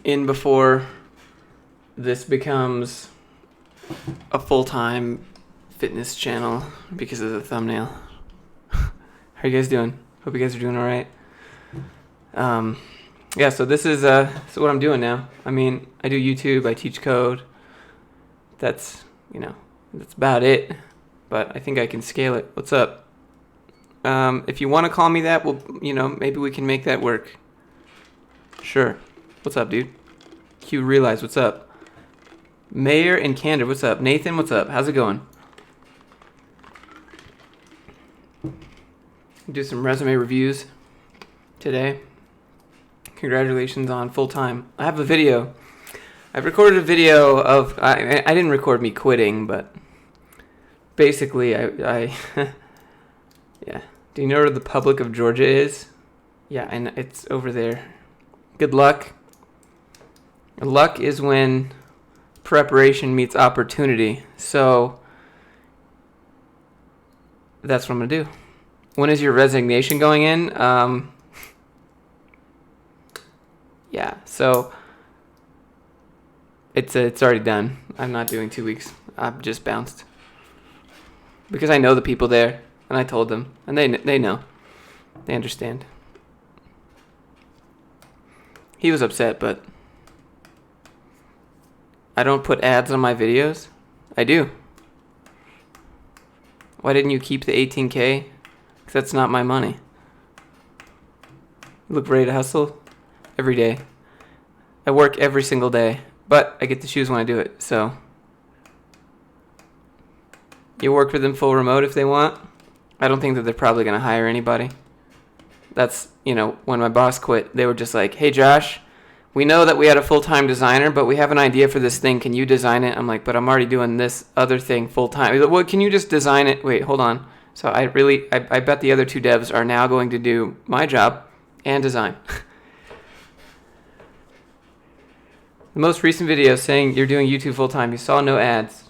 in before this becomes a full-time fitness channel because of the thumbnail. How are you guys doing? Hope you guys are doing all right. Yeah, so this is what I'm doing now. I mean, I do YouTube, I teach code. That's about it. But I think I can scale it. What's up? If you want to call me that, well, maybe we can make that work. Sure. What's up, dude? Q Realize, what's up? Mayor and Candor, what's up? Nathan, what's up? How's it going? Do some resume reviews today. Congratulations on full time. I have a video. I've recorded a video of, I didn't record me quitting, but basically I yeah. Do you know where the Republic of Georgia is? Yeah, and it's over there. Good luck. Luck is when preparation meets opportunity. So that's what I'm gonna do. When is your resignation going in? Yeah, so it's already done. I'm not doing 2 weeks. I've just bounced because I know the people there, and I told them, and they know, they understand. He was upset, but I don't put ads on my videos. I do. Why didn't you keep the 18K? Because that's not my money. You look ready to hustle every day. I work every single day, but I get to choose when I do it. So you work for them full remote if they want. I don't think that they're probably going to hire anybody. That's, when my boss quit, they were just like, hey, Josh, we know that we had a full-time designer, but we have an idea for this thing. Can you design it? I'm like, but I'm already doing this other thing full-time. He's like, well, can you just design it? Wait, hold on. So I bet the other two devs are now going to do my job and design. The most recent video saying you're doing YouTube full-time. You saw no ads.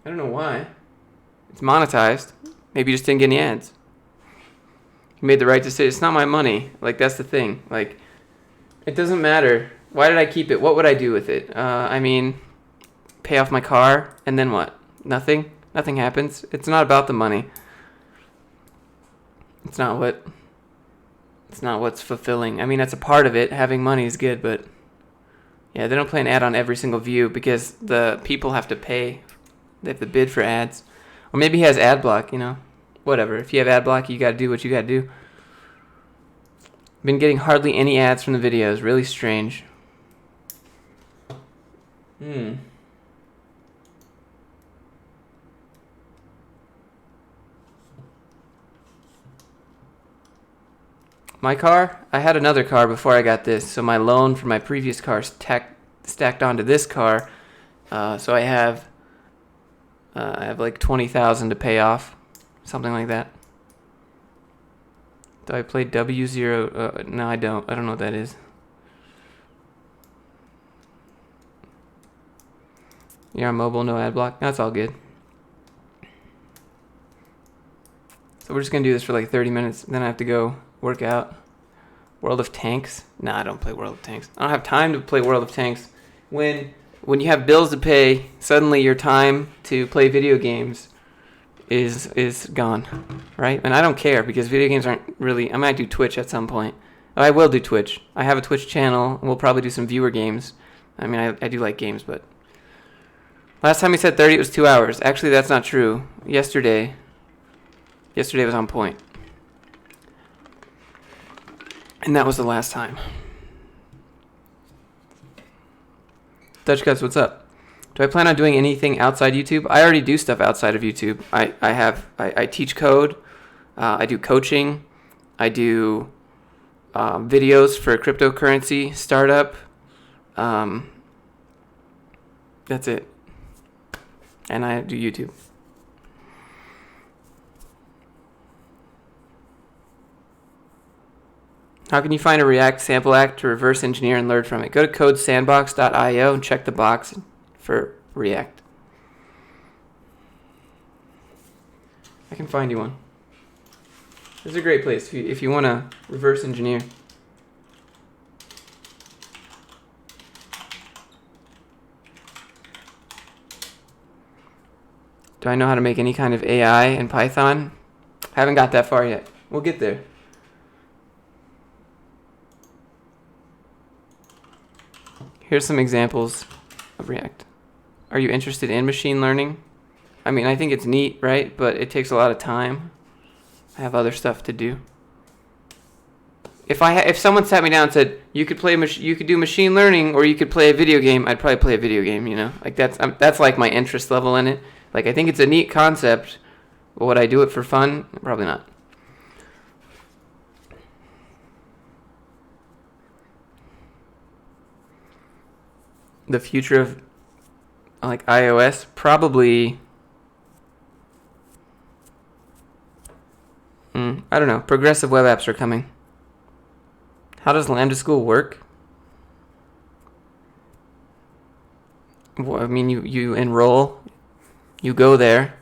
I don't know why. It's monetized. Maybe you just didn't get any ads. You made the right decision. It's not my money. Like, that's the thing. Like, it doesn't matter. Why did I keep it? What would I do with it? Pay off my car, and then what? Nothing? Nothing happens. It's not about the money. It's not what's fulfilling. I mean, that's a part of it. Having money is good, but yeah, they don't play an ad on every single view because the people have to pay. They have to bid for ads. Or maybe he has ad block, Whatever. If you have ad block, you got to do what you got to do. Been getting hardly any ads from the videos. Really strange. My car? I had another car before I got this, so my loan for my previous car stacked onto this car. So I have like $20,000 to pay off, something like that. Do I play W0? No, I don't. I don't know what that is. You're on mobile, no ad block. That's all good. So we're just gonna do this for like 30 minutes. Then I have to go work out. World of Tanks? Nah, I don't play World of Tanks. I don't have time to play World of Tanks. When you have bills to pay, suddenly your time to play video games is gone, right? And I don't care because video games aren't really. I might do Twitch at some point. I will do Twitch. I have a Twitch channel, and we'll probably do some viewer games. I mean, I do like games, but last time he said 30, it was 2 hours. Actually, that's not true. Yesterday was on point. And that was the last time. Dutch Cuts, what's up? Do I plan on doing anything outside YouTube? I already do stuff outside of YouTube. I teach code. I do coaching. I do videos for a cryptocurrency startup. That's it. And I do YouTube. How can you find a React sample act to reverse engineer and learn from it? Go to codesandbox.io and check the box for React. I can find you one. This is a great place if you want to reverse engineer. Do I know how to make any kind of AI in Python? Haven't got that far yet. We'll get there. Here's some examples of React. Are you interested in machine learning? I mean, I think it's neat, right? But it takes a lot of time. I have other stuff to do. If someone sat me down and said you could do machine learning or you could play a video game, I'd probably play a video game. You know, like that's like my interest level in it. Like I think it's a neat concept, but would I do it for fun? Probably not. The future of like iOS, probably. I don't know. Progressive web apps are coming. How does Lambda School work? Well, I mean, you enroll, you go there.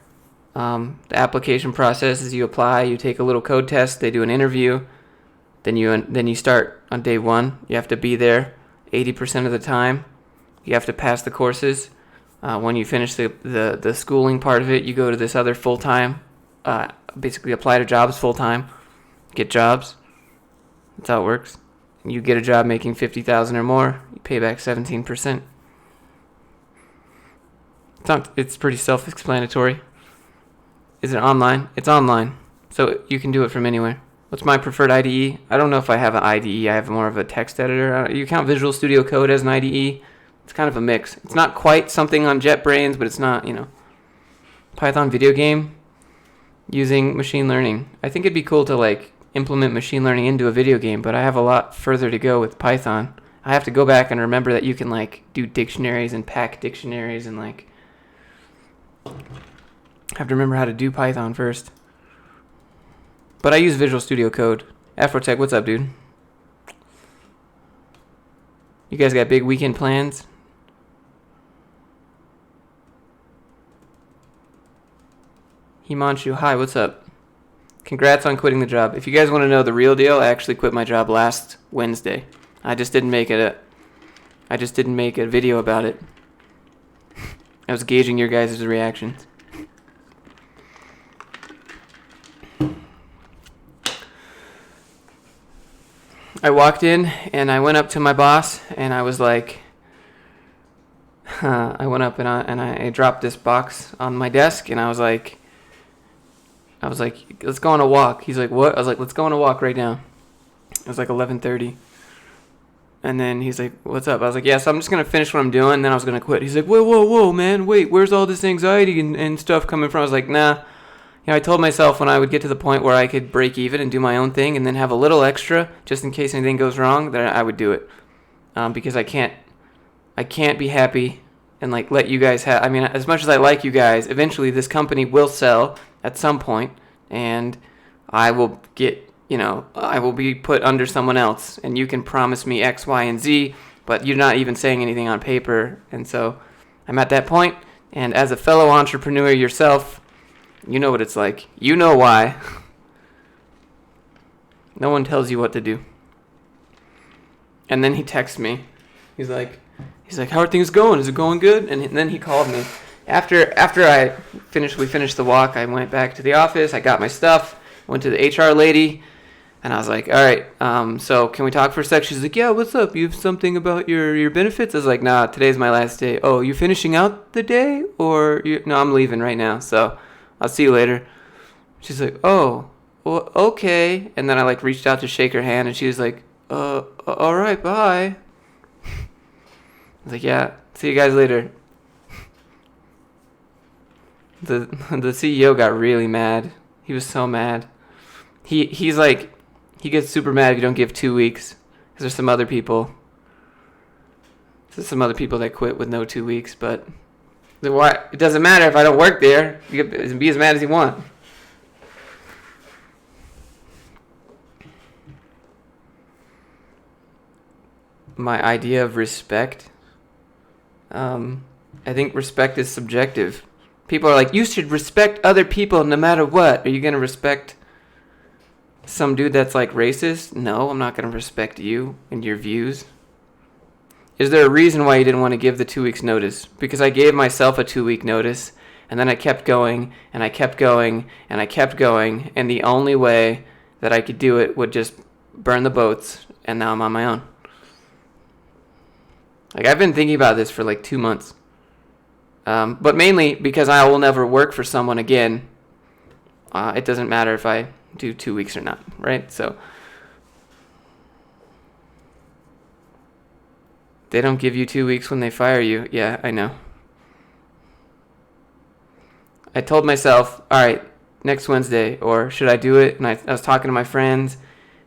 The application process is you apply, you take a little code test, they do an interview, then you start on day one. You have to be there 80% of the time. You have to pass the courses. When you finish the schooling part of it, you go to this other full-time, basically apply to jobs full-time, get jobs. That's how it works. You get a job making $50,000 or more, you pay back 17%. It's pretty self-explanatory. Is it online? It's online, so you can do it from anywhere. What's my preferred IDE? I don't know if I have an IDE. I have more of a text editor. You count Visual Studio Code as an IDE? It's kind of a mix. It's not quite something on JetBrains, but it's not, Python video game using machine learning. I think it'd be cool to like implement machine learning into a video game, but I have a lot further to go with Python. I have to go back and remember that you can like do dictionaries and pack dictionaries and like I have to remember how to do Python first. But I use Visual Studio Code. Afrotech, what's up, dude? You guys got big weekend plans? Himanshu, hi, what's up? Congrats on quitting the job. If you guys want to know the real deal, I actually quit my job last Wednesday. I just didn't make a video about it. I was gauging your guys' reactions. I walked in and I went up to my boss and I was like, I went up and I dropped this box on my desk and I was like, let's go on a walk. He's like, what? I was like, let's go on a walk right now. It was like 11:30. And then he's like, what's up? I was like, yeah, so I'm just going to finish what I'm doing, then I was going to quit. He's like, whoa, man, wait, where's all this anxiety and stuff coming from? I was like, nah. I told myself when I would get to the point where I could break even and do my own thing and then have a little extra just in case anything goes wrong, that I would do it. Because I can't be happy and like let you guys have, I mean, as much as I like you guys, eventually this company will sell at some point and I will get, I will be put under someone else and you can promise me X, Y, and Z, but you're not even saying anything on paper. And so I'm at that point, and as a fellow entrepreneur yourself, you know what it's like. You know why. No one tells you what to do. And then he texts me. He's like, how are things going? Is it going good? And then he called me. After we finished the walk, I went back to the office. I got my stuff, went to the HR lady, and I was like, all right, so can we talk for a sec? She's like, yeah, what's up? You have something about your benefits? I was like, nah, today's my last day. Oh, you finishing out the day? Or no, I'm leaving right now, so I'll see you later. She's like, oh, well, okay. And then I like reached out to shake her hand, and she was like, all right, bye. I was like, yeah, see you guys later. The CEO got really mad. He was so mad. He's like, he gets super mad if you don't give 2 weeks. Because there's some other people that quit with no 2 weeks, but it doesn't matter if I don't work there. You can be as mad as you want. My idea of respect. I think respect is subjective. People are like, you should respect other people no matter what. Are you going to respect some dude that's like racist? No, I'm not going to respect you and your views. Is there a reason why you didn't want to give the 2 weeks notice? Because I gave myself a 2 week notice, And then I kept going, and I kept going, and I kept going, and the only way that I could do it would just burn the boats, and now I'm on my own. Like, I've been thinking about this for like 2 months. But mainly because I will never work for someone again. It doesn't matter if I do 2 weeks or not, right? So they don't give you 2 weeks when they fire you. Yeah, I know. I told myself, all right, next Wednesday, or should I do it? And I was talking to my friends, and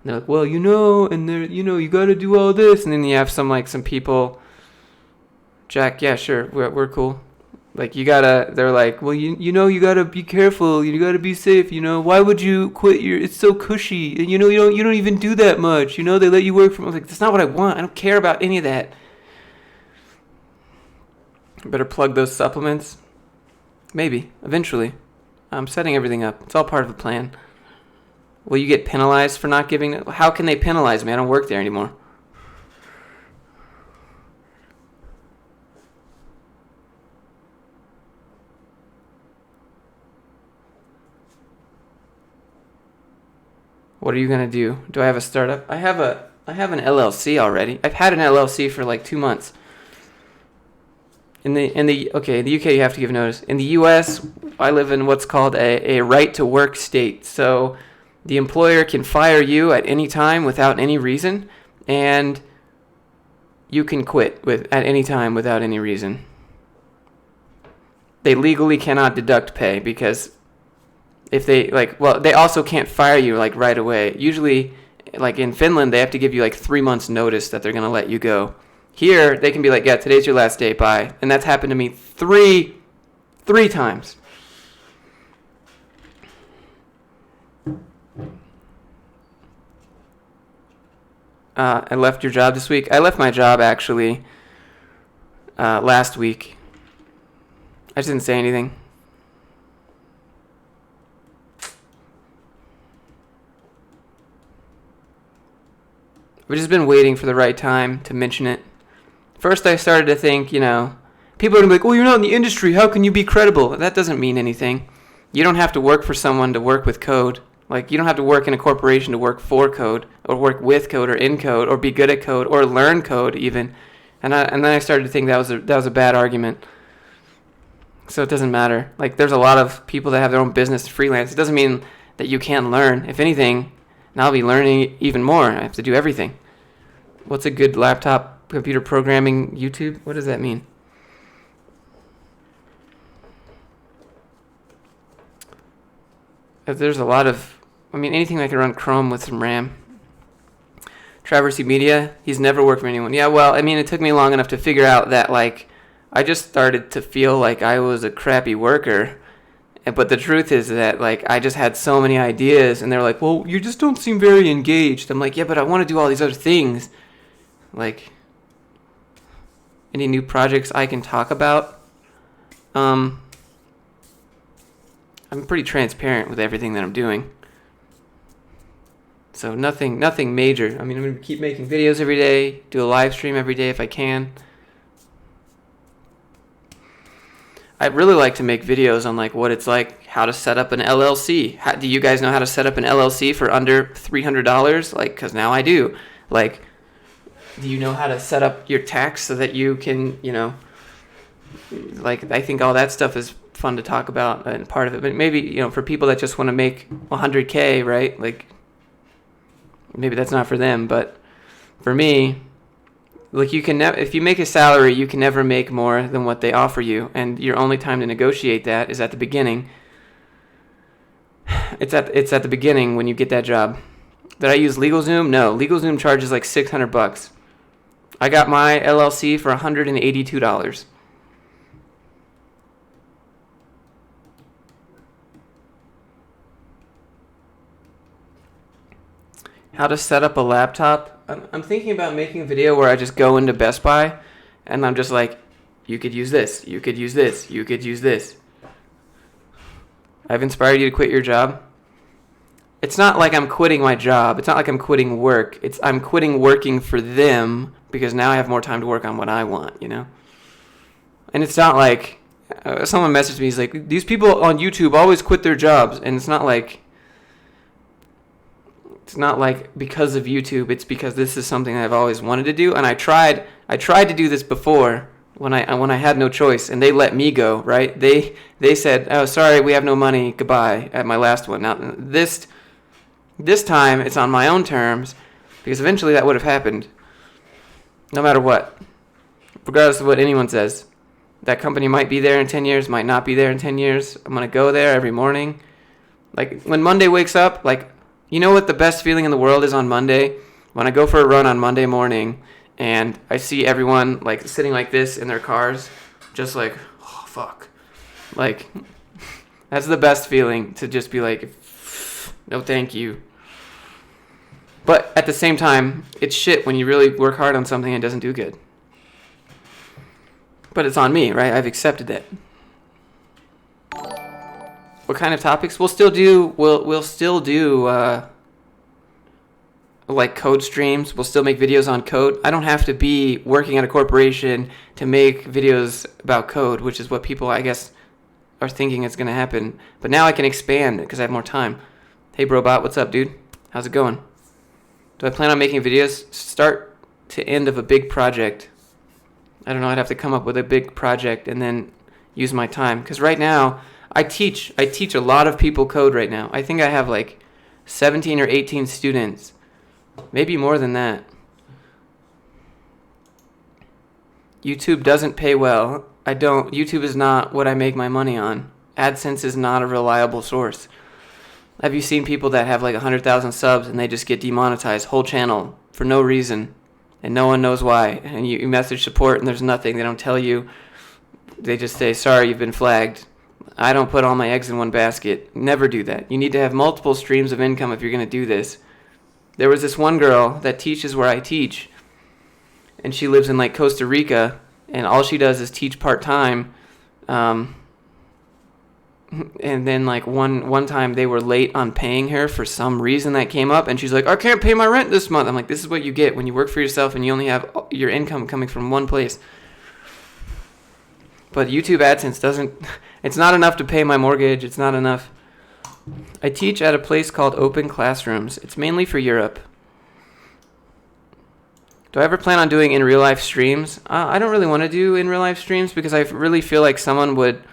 they're like, well, and they're, you got to do all this. And then you have some people, Jack, yeah, sure, we're cool. Like, they're like, well, you got to be careful. You got to be safe. Why would you quit it's so cushy. And, you don't even do that much. They let you work from, I was like, that's not what I want. I don't care about any of that. Better plug those supplements. Maybe, eventually. I'm setting everything up. It's all part of a plan. Will you get penalized for not giving it? How can they penalize me? I don't work there anymore. What are you going to do? Do I have a startup? I have an LLC already. I've had an LLC for like 2 months. In the UK you have to give notice. In the US, I live in what's called a right to work state. So the employer can fire you at any time without any reason, and you can quit at any time without any reason. They legally cannot deduct pay because if they they also can't fire you right away. Usually, like in Finland, they have to give you 3 months notice that they're going to let you go. Here, they can be like, yeah, today's your last day, bye. And that's happened to me three times. I left your job this week. I left my job, actually, last week. I just didn't say anything. I've just been waiting for the right time to mention it. First, I started to think, people are going to be like, well, you're not in the industry. How can you be credible? That doesn't mean anything. You don't have to work for someone to work with code. You don't have to work in a corporation to work for code, or work with code, or in code, or be good at code, or learn code even. And then I started to think that was a bad argument. So it doesn't matter. There's a lot of people that have their own business freelance. It doesn't mean that you can't learn. If anything, now I'll be learning even more. I have to do everything. What's a good laptop computer programming YouTube? What does that mean? There's a lot of, anything that can run Chrome with some RAM. Traversy Media, he's never worked for anyone. Yeah, well, it took me long enough to figure out that, I just started to feel like I was a crappy worker. But the truth is that, I just had so many ideas, and they're like, well, you just don't seem very engaged. I'm like, yeah, but I want to do all these other things. Any new projects I can talk about? I'm pretty transparent with everything that I'm doing. So nothing major. I'm going to keep making videos every day, do a live stream every day if I can. I'd really like to make videos on what it's like, how to set up an LLC. Do you guys know how to set up an LLC for under $300? Because now I do. Do you know how to set up your tax so that you can, I think all that stuff is fun to talk about and part of it. But maybe, for people that just want to make $100K, right? Maybe that's not for them. But for me, you can if you make a salary, you can never make more than what they offer you. And your only time to negotiate that is at the beginning. It's at the beginning when you get that job. Did I use LegalZoom? No. LegalZoom charges $600. I got my LLC for $182. How to set up a laptop? I'm thinking about making a video where I just go into Best Buy and I'm just like, you could use this, you could use this, you could use this. I've inspired you to quit your job. It's not like I'm quitting my job. It's not like I'm quitting work. I'm quitting working for them because now I have more time to work on what I want, And it's not like someone messaged me. He's like, these people on YouTube always quit their jobs, and it's not like because of YouTube. It's because this is something I've always wanted to do, and I tried to do this before when I had no choice, and they let me go. Right? They said, "Oh, sorry, we have no money. Goodbye." At my last one. Now this time it's on my own terms, because eventually that would have happened, no matter what, regardless of what anyone says. That company might be there in 10 years, might not be there in 10 years. I'm going to go there every morning. Like, when Monday wakes up, like, you know what the best feeling in the world is on Monday? When I go for a run on Monday morning and I see everyone, like, sitting like this in their cars, just like, oh, fuck. Like, that's the best feeling, to just be like, no thank you. But at the same time, it's shit when you really work hard on something and it doesn't do good. But it's on me, right? I've accepted that. What kind of topics? We'll still do like code streams. We'll still make videos on code. I don't have to be working at a corporation to make videos about code, which is what people, I guess, are thinking is going to happen. But now I can expand because I have more time. Hey, Brobot, what's up, dude? How's it going? Do I plan on making videos start to end of a big project? I don't know. I'd have to come up with a big project and then use my time. Because right now, I teach a lot of people code right now. I think I have like 17 or 18 students. Maybe more than that. YouTube doesn't pay well. YouTube is not what I make my money on. AdSense is not a reliable source. Have you seen people that have like 100,000 subs and they just get demonetized, whole channel, for no reason? And no one knows why. And you message support and there's nothing. They don't tell you. They just say, sorry, you've been flagged. I don't put all my eggs in one basket. Never do that. You need to have multiple streams of income if you're going to do this. There was this one girl that teaches where I teach. And she lives in like Costa Rica. And all she does is teach part-time. And then like one time they were late on paying her for some reason that came up, and she's like, I can't pay my rent this month. I'm like, this is what you get when you work for yourself and you only have your income coming from one place. But YouTube AdSense it's not enough to pay my mortgage. It's not enough. I teach at a place called Open Classrooms. It's mainly for Europe. Do I ever plan on doing in real life streams? I don't really want to do in real life streams because I really feel like someone would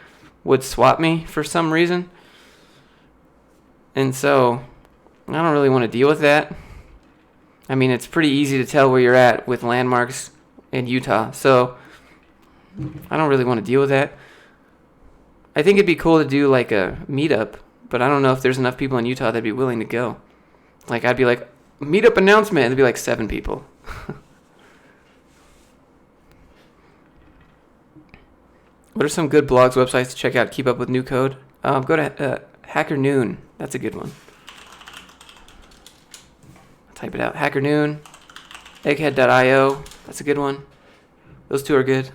swap me for some reason. And so I don't really want to deal with that. I mean, it's pretty easy to tell where you're at with landmarks in Utah. So I don't really want to deal with that. I think it'd be cool to do like a meetup, but I don't know if there's enough people in Utah that'd be willing to go. Like, I'd be like, meetup announcement, and there'd be like 7 people. What are some good blogs, websites to check out, keep up with new code? Go to Hacker Noon. That's a good one. Type it out. Hacker Noon. Egghead.io. That's a good one. Those two are good.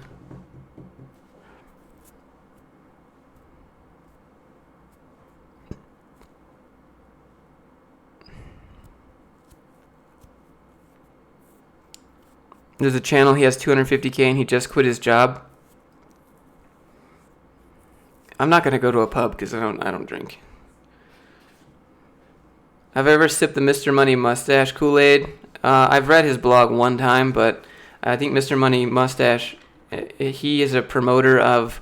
There's a channel. He has 250K and he just quit his job. I'm not gonna go to a pub because I don't drink. Have I ever sipped the Mr. Money Mustache Kool-Aid? I've read his blog one time, but I think Mr. Money Mustache, he is a promoter of.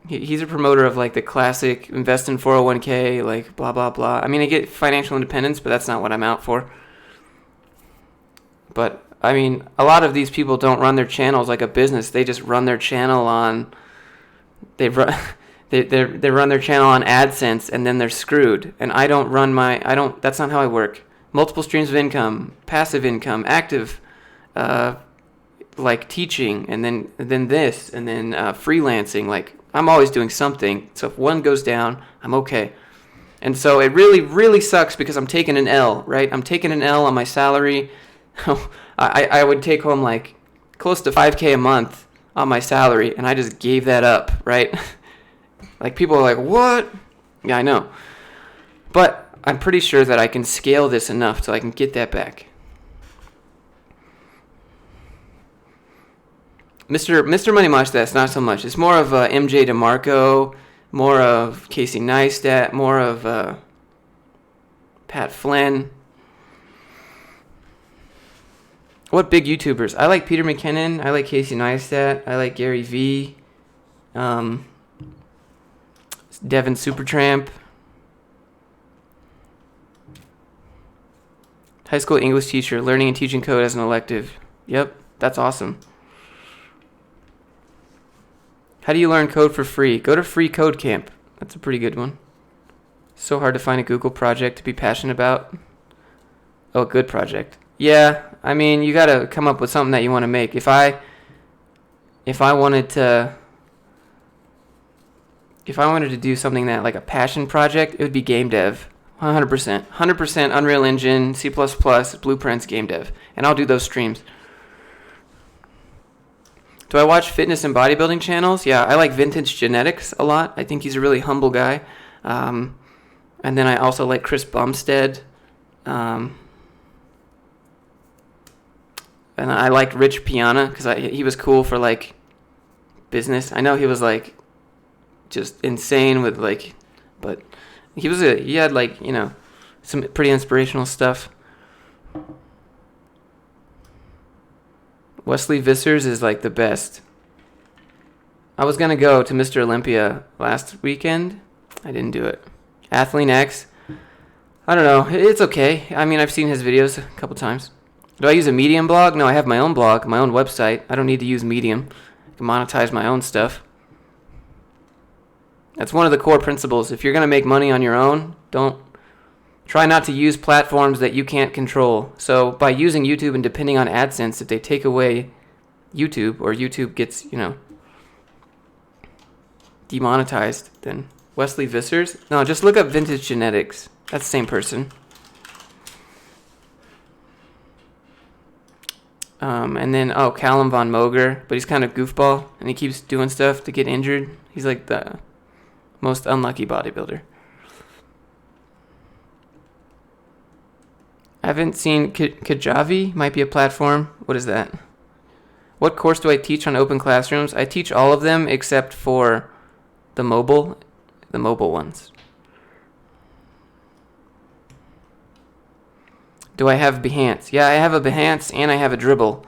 He's a promoter of like the classic invest in 401k, like blah blah blah. I mean, I get financial independence, but that's not what I'm out for. But I mean, a lot of these people don't run their channels like a business. They just run their channel on. They run their channel on AdSense, and then they're screwed. And I don't run my. That's not how I work. Multiple streams of income, passive income, active, like teaching, and then this, and then freelancing. Like, I'm always doing something. So if one goes down, I'm okay. And so it really, really sucks because I'm taking an L, right? I'm taking an L on my salary. I would take home like close to $5,000 a month on my salary, and I just gave that up, right? Like, people are like, what? Yeah, I know. But I'm pretty sure that I can scale this enough so I can get that back. Mr. Money Mustache, not so much. It's more of MJ DeMarco, more of Casey Neistat, more of Pat Flynn. What big YouTubers? I like Peter McKinnon. I like Casey Neistat. I like Gary V. Devin Supertramp. High school English teacher, learning and teaching code as an elective. Yep, that's awesome. How do you learn code for free? Go to Free Code Camp. That's a pretty good one. So hard to find a Google project to be passionate about. Oh, a good project. Yeah, I mean, you got to come up with something that you want to make. If I wanted to do something that like a passion project, it would be game dev. 100%. 100% Unreal Engine, C++, Blueprints, game dev. And I'll do those streams. Do I watch fitness and bodybuilding channels? Yeah, I like Vintage Genetics a lot. I think he's a really humble guy. And then I also like Chris Bumstead. And I liked Rich Piana because he was cool for like business. I know he was like just insane with like, but he had like, you know, some pretty inspirational stuff. Wesley Vissers is like the best. I was gonna go to Mr. Olympia last weekend. I didn't do it. Athlean X. I don't know. It's okay. I mean, I've seen his videos a couple times. Do I use a Medium blog? No, I have my own blog, my own website. I don't need to use Medium. I can monetize my own stuff. That's one of the core principles. If you're going to make money on your own, try not to use platforms that you can't control. So by using YouTube and depending on AdSense, if they take away YouTube or YouTube gets, you know, demonetized, then Wesley Vissers? No, just look up Vintage Genetics. That's the same person. And then, Callum Von Moger, but he's kind of goofball, and he keeps doing stuff to get injured. He's like the most unlucky bodybuilder. I haven't seen Kajabi, might be a platform. What is that? What course do I teach on Open Classrooms? I teach all of them except for the mobile ones. Do I have Behance? Yeah, I have a Behance and I have a Dribble.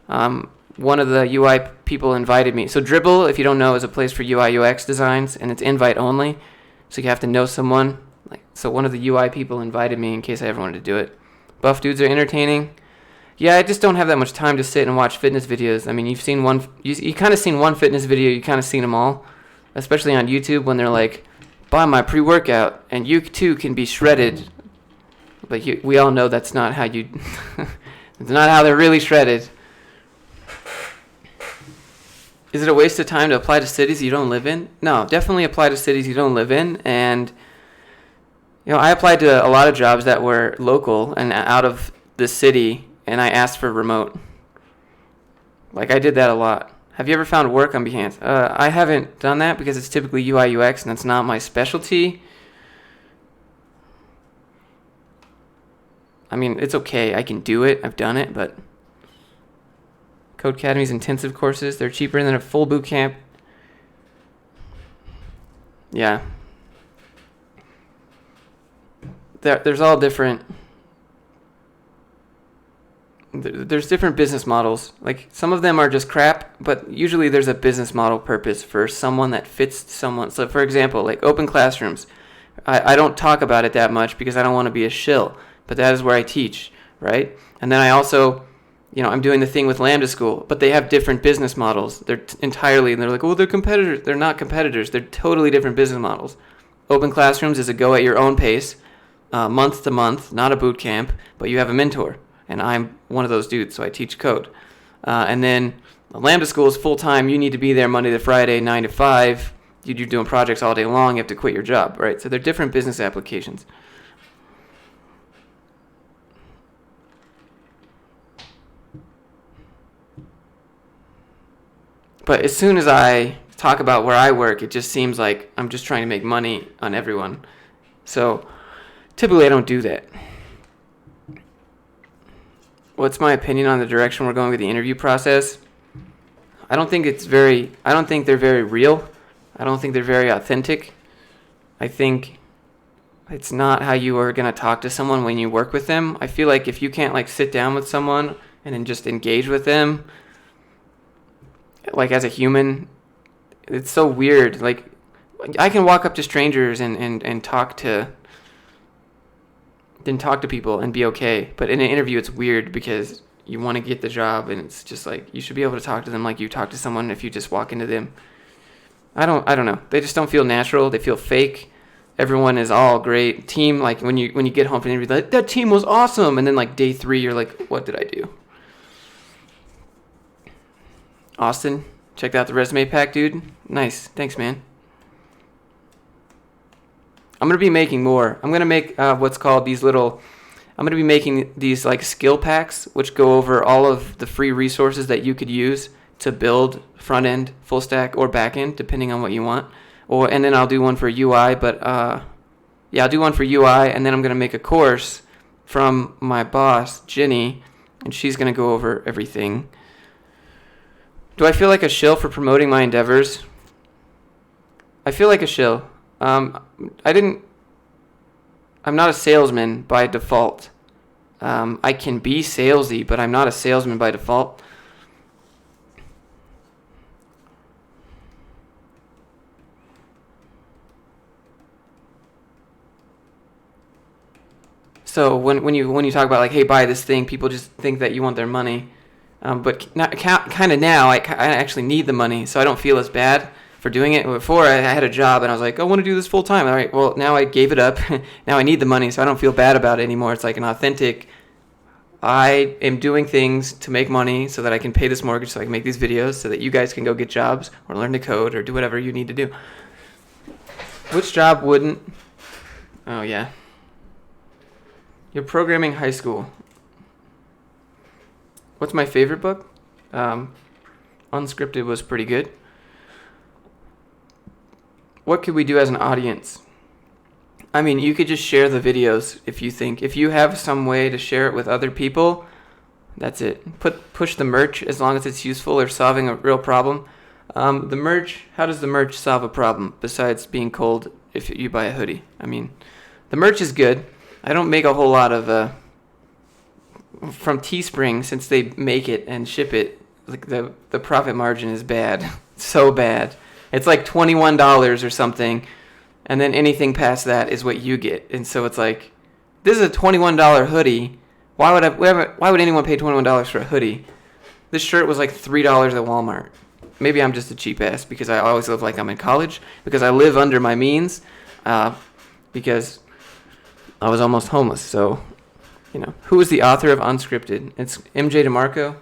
One of the UI people invited me. So Dribble, if you don't know, is a place for UI UX designs, and it's invite only. So you have to know someone. So one of the UI people invited me in case I ever wanted to do it. Buff dudes are entertaining. Yeah, I just don't have that much time to sit and watch fitness videos. I mean, you've seen one. You kind of seen one fitness video. You kind of seen them all, especially on YouTube when they're like, "Buy my pre-workout, and you too can be shredded." But we all know that's not how you. It's not how they're really shredded. Is it a waste of time to apply to cities you don't live in? No, definitely apply to cities you don't live in. And, you know, I applied to a lot of jobs that were local and out of the city, and I asked for remote. Like, I did that a lot. Have you ever found work on Behance? I haven't done that because it's typically UI UX, and that's not my specialty. I mean, it's okay. I can do it. I've done it, but Codecademy's intensive courses, they're cheaper than a full boot camp. Yeah. There's all different. There's different business models. Like, some of them are just crap, but usually there's a business model purpose for someone that fits someone. So, for example, like Open Classrooms. I don't talk about it that much because I don't want to be a shill, but that is where I teach, right? And then I also, you know, I'm doing the thing with Lambda School, but they have different business models. They're they're like, well, they're competitors. They're not competitors. They're totally different business models. Open Classrooms is a go at your own pace, month to month, not a boot camp, but you have a mentor. And I'm one of those dudes, so I teach code. And then Lambda School is full-time. You need to be there Monday to Friday, 9 to 5. You're doing projects all day long. You have to quit your job, right? So they're different business applications. But as soon as I talk about where I work, it just seems like I'm just trying to make money on everyone. So typically I don't do that. What's my opinion on the direction we're going with the interview process? I don't think they're very real. I don't think they're very authentic. I think it's not how you are going to talk to someone when you work with them. I feel like if you can't like sit down with someone and then just engage with them like as a human, it's so weird. Like I can walk up to strangers and talk to people and be okay. But in an interview, it's weird because you want to get the job, and it's just like you should be able to talk to them like you talk to someone if you just walk into them. I don't know. They just don't feel natural. They feel fake. Everyone is all great. Team, like when you get home from an interview, like, that team was awesome, and then like day 3, you're like, what did I do? Austin, checked out the resume pack, dude. Nice. Thanks, man. I'm going to be making more. I'm going to make what's called these little... I'm going to be making these like skill packs, which go over all of the free resources that you could use to build front-end, full stack, or back-end, depending on what you want. And then I'll do one for UI, but I'll do one for UI, and then I'm going to make a course from my boss, Jenny, and she's going to go over everything. Do I feel like a shill for promoting my endeavors? I feel like a shill. I'm not a salesman by default. I can be salesy, but I'm not a salesman by default. So when you talk about like, hey, buy this thing, people just think that you want their money. But kind of now, I actually need the money, so I don't feel as bad for doing it. Before, I had a job, and I was like, I want to do this full time. All right, well, now I gave it up. Now I need the money, so I don't feel bad about it anymore. It's like an authentic, I am doing things to make money so that I can pay this mortgage, so I can make these videos, so that you guys can go get jobs or learn to code or do whatever you need to do. Which job wouldn't? Oh, yeah. You're programming high school. What's my favorite book? Unscripted was pretty good. What could we do as an audience? I mean, you could just share the videos if you have some way to share it with other people. That's it. Push the merch as long as it's useful or solving a real problem. The merch, how does the merch solve a problem besides being cold if you buy a hoodie? I mean, the merch is good. I don't make a whole lot of from Teespring, since they make it and ship it. Like the profit margin is bad. So bad. It's like $21 or something, and then anything past that is what you get. And so it's like, this is a $21 hoodie. Why would anyone pay $21 for a hoodie? This shirt was like $3 at Walmart. Maybe I'm just a cheap ass because I always live like I'm in college, because I live under my means, because I was almost homeless. So, who is the author of Unscripted? It's MJ DeMarco.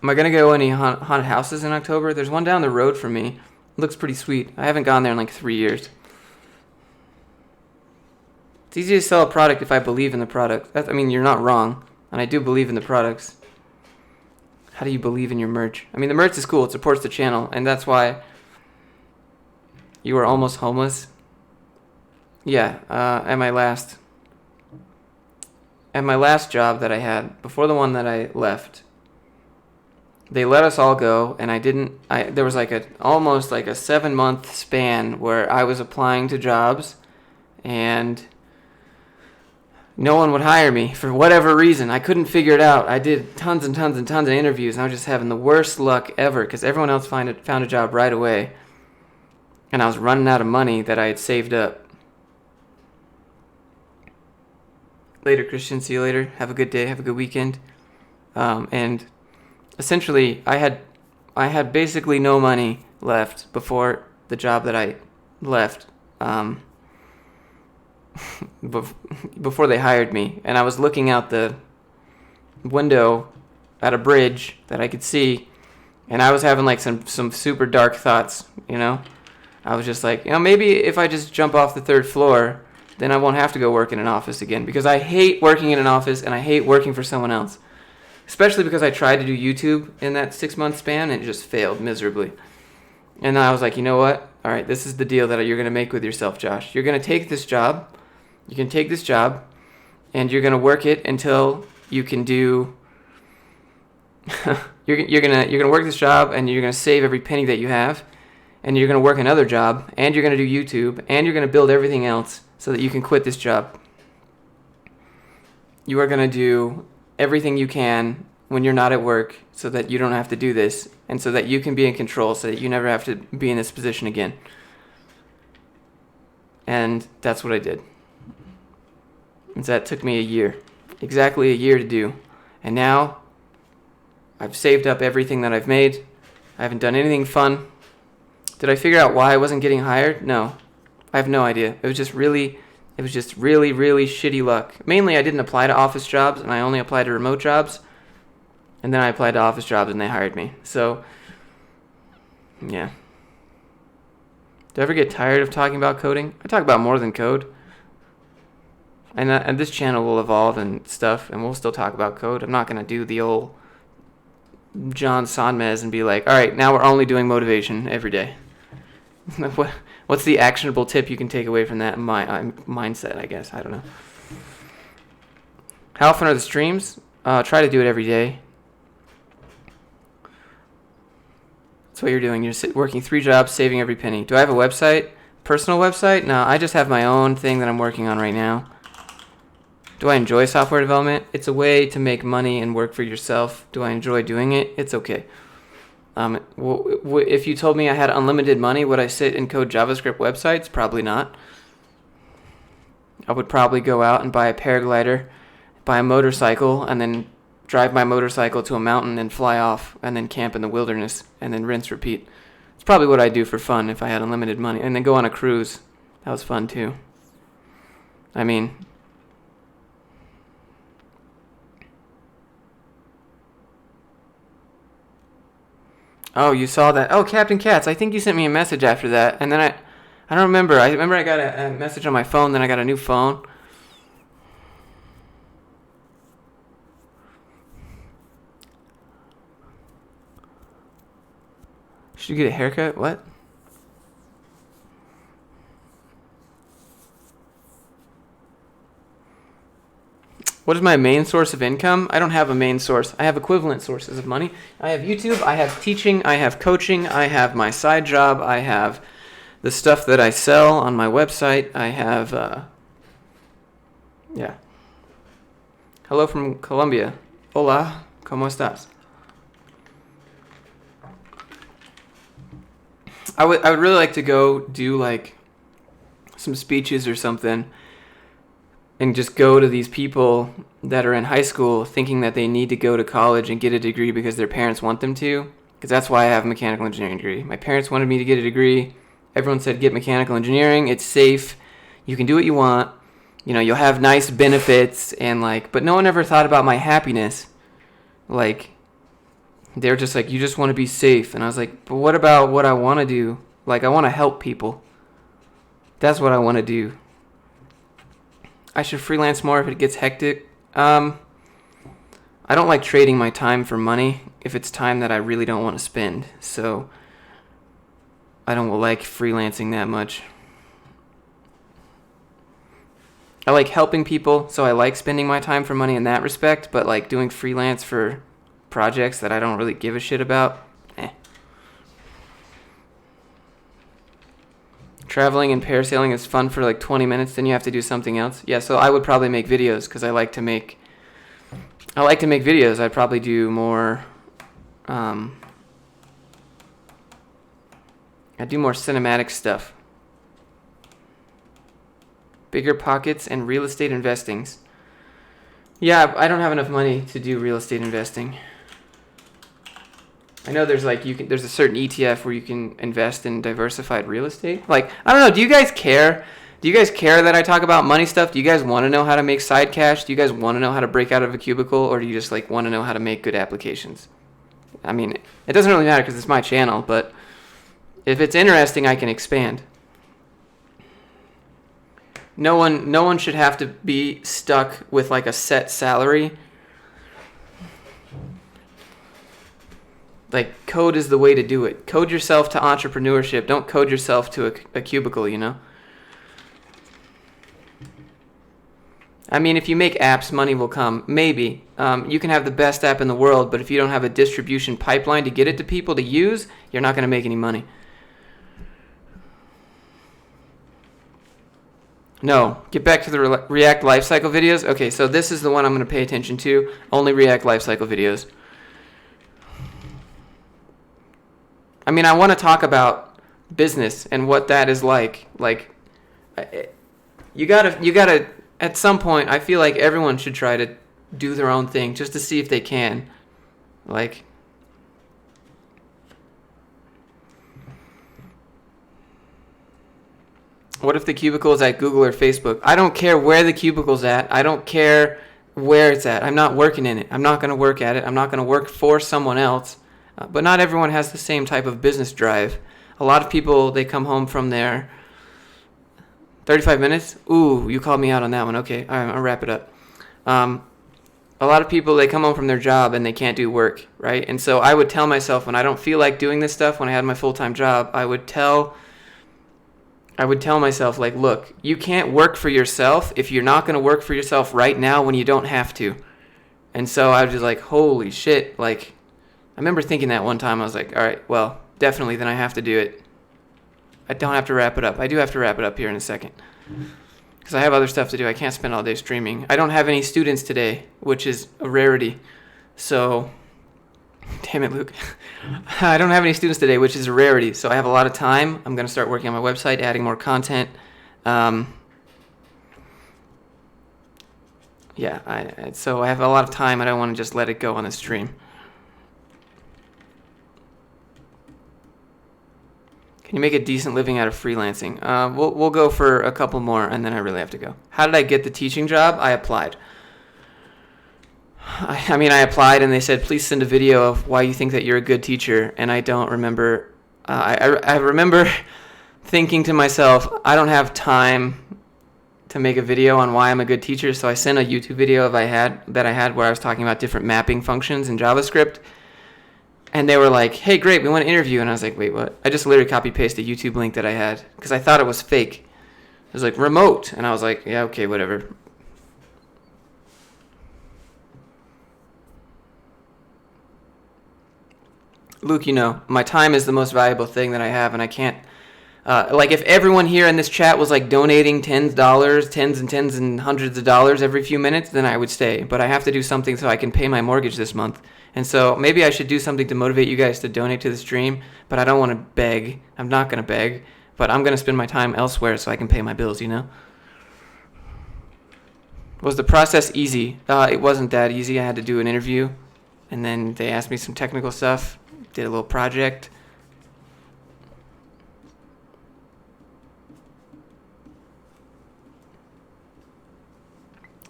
Am I going to go any haunted houses in October? There's one down the road from me. It looks pretty sweet. I haven't gone there in like 3 years. It's easy to sell a product if I believe in the product. You're not wrong. And I do believe in the products. How do you believe in your merch? I mean, the merch is cool. It supports the channel. And that's why you were almost homeless. Yeah, at my last job that I had, before the one that I left, they let us all go, and there was almost like a 7-month span where I was applying to jobs, and no one would hire me for whatever reason. I couldn't figure it out. I did tons and tons and tons of interviews, and I was just having the worst luck ever, because everyone else found a job right away, and I was running out of money that I had saved up. Later, Christian. See you later. Have a good day. Have a good weekend. And essentially, I had basically no money left before the job that I left. Before they hired me, and I was looking out the window at a bridge that I could see, and I was having like some super dark thoughts. I was just like, maybe if I just jump off the 3rd floor, then I won't have to go work in an office again, because I hate working in an office and I hate working for someone else. Especially because I tried to do YouTube in that 6-month span and it just failed miserably. And then I was like, you know what? All right, this is the deal that you're going to make with yourself, Josh. You're going to take this job. You can take this job and you're going to work it until you can do you're gonna work this job, and you're gonna save every penny that you have, and you're gonna work another job, and you're gonna do YouTube, and you're gonna build everything else so that you can quit this job. You are gonna do everything you can when you're not at work so that you don't have to do this, and so that you can be in control, so that you never have to be in this position again. And that's what I did. And that took me a year, exactly a year to do. And now I've saved up everything that I've made. I haven't done anything fun. Did I figure out why I wasn't getting hired? No. I have no idea. It was just really, really shitty luck. Mainly I didn't apply to office jobs, and I only applied to remote jobs. And then I applied to office jobs, and they hired me. So, yeah. Do I ever get tired of talking about coding? I talk about more than code. And this channel will evolve and stuff, and we'll still talk about code. I'm not going to do the old John Sonmez and be like, all right, now we're only doing motivation every day. What's the actionable tip you can take away from that mindset, I guess? I don't know. How often are the streams? Try to do it every day. That's what you're doing. You're working 3 jobs, saving every penny. Do I have a website? Personal website? No, I just have my own thing that I'm working on right now. Do I enjoy software development? It's a way to make money and work for yourself. Do I enjoy doing it? It's okay. If you told me I had unlimited money, would I sit and code JavaScript websites? Probably not. I would probably go out and buy a paraglider, buy a motorcycle, and then drive my motorcycle to a mountain and fly off, and then camp in the wilderness, and then rinse, repeat. It's probably what I'd do for fun if I had unlimited money. And then go on a cruise. That was fun too. I mean... Oh, you saw that? Oh, Captain Katz, I think you sent me a message after that. And then I don't remember. I remember I got a message on my phone, then I got a new phone. Should you get a haircut? What? What is my main source of income? I don't have a main source. I have equivalent sources of money. I have YouTube, I have teaching, I have coaching, I have my side job, I have the stuff that I sell on my website, I have, yeah. Hello from Colombia. Hola, ¿cómo estás? I would really like to go do like some speeches or something, and just go to these people that are in high school thinking that they need to go to college and get a degree because their parents want them to. Because that's why I have a mechanical engineering degree. My parents wanted me to get a degree. Everyone said, get mechanical engineering. It's safe. You can do what you want. You know, you'll have nice benefits. And like, but no one ever thought about my happiness. Like, they're just like, you just want to be safe. And I was like, but what about what I want to do? Like, I want to help people. That's what I want to do. I should freelance more if it gets hectic. I don't like trading my time for money if it's time that I really don't want to spend. So I don't like freelancing that much. I like helping people, so I like spending my time for money in that respect, but like doing freelance for projects that I don't really give a shit about, Traveling and parasailing is fun for like 20 minutes, then you have to do something else. Yeah, so I would probably make videos because I like to make videos. I'd probably do more, I do more cinematic stuff. Bigger pockets and real estate investings. Yeah, I don't have enough money to do real estate investing. I know there's there's a certain ETF where you can invest in diversified real estate. Like, I don't know, do you guys care? Do you guys care that I talk about money stuff? Do you guys want to know how to make side cash? Do you guys want to know how to break out of a cubicle? Or do you just like want to know how to make good applications? I mean, it doesn't really matter because it's my channel, but if it's interesting, I can expand. No one should have to be stuck with like a set salary. Like, code is the way to do it. Code yourself to entrepreneurship. Don't code yourself to a cubicle, you know? I mean, if you make apps, money will come. Maybe. You can have the best app in the world, but if you don't have a distribution pipeline to get it to people to use, you're not going to make any money. No, get back to the React lifecycle videos. Okay, so this is the one I'm going to pay attention to. Only React lifecycle videos. I mean, I want to talk about business and what that is like. Like, you gotta. At some point, I feel like everyone should try to do their own thing just to see if they can. Like, what if the cubicle is at Google or Facebook? I don't care where the cubicle's at. I don't care where it's at. I'm not working in it. I'm not going to work at it. I'm not going to work for someone else. But not everyone has the same type of business drive. A lot of people, they come home from their 35 minutes? Ooh, you called me out on that one. Okay, all right, I'll wrap it up. A lot of people, they come home from their job and they can't do work, right? And so I would tell myself when I don't feel like doing this stuff, when I had my full-time job, I would tell myself, like, look, you can't work for yourself if you're not going to work for yourself right now when you don't have to. And so I was just like, holy shit. Like, I remember thinking that one time. I was like, all right, well, definitely then I have to do it. I don't have to wrap it up. I do have to wrap it up here in a second because I have other stuff to do. I can't spend all day streaming. I don't have any students today, which is a rarity. So, damn it, Luke. I don't have any students today, which is a rarity. So I have a lot of time. I'm going to start working on my website, adding more content. So I have a lot of time. I don't want to just let it go on the stream. Can you make a decent living out of freelancing? We'll go for a couple more, and then I really have to go. How did I get the teaching job? I applied. I applied, and they said, please send a video of why you think that you're a good teacher, and I don't remember. I remember thinking to myself, I don't have time to make a video on why I'm a good teacher, so I sent a YouTube video that I had where I was talking about different mapping functions in JavaScript. And they were like, hey, great, we want to interview. And I was like, wait, what? I just literally copy-pasted a YouTube link that I had because I thought it was fake. It was like, remote. And I was like, yeah, okay, whatever. Luke, my time is the most valuable thing that I have, and I can't... if everyone here in this chat was like donating tens and hundreds of dollars every few minutes, then I would stay. But I have to do something so I can pay my mortgage this month. And so maybe I should do something to motivate you guys to donate to the stream, but I don't want to beg. I'm not going to beg, but I'm going to spend my time elsewhere so I can pay my bills, Was the process easy? It wasn't that easy. I had to do an interview, and then they asked me some technical stuff, did a little project.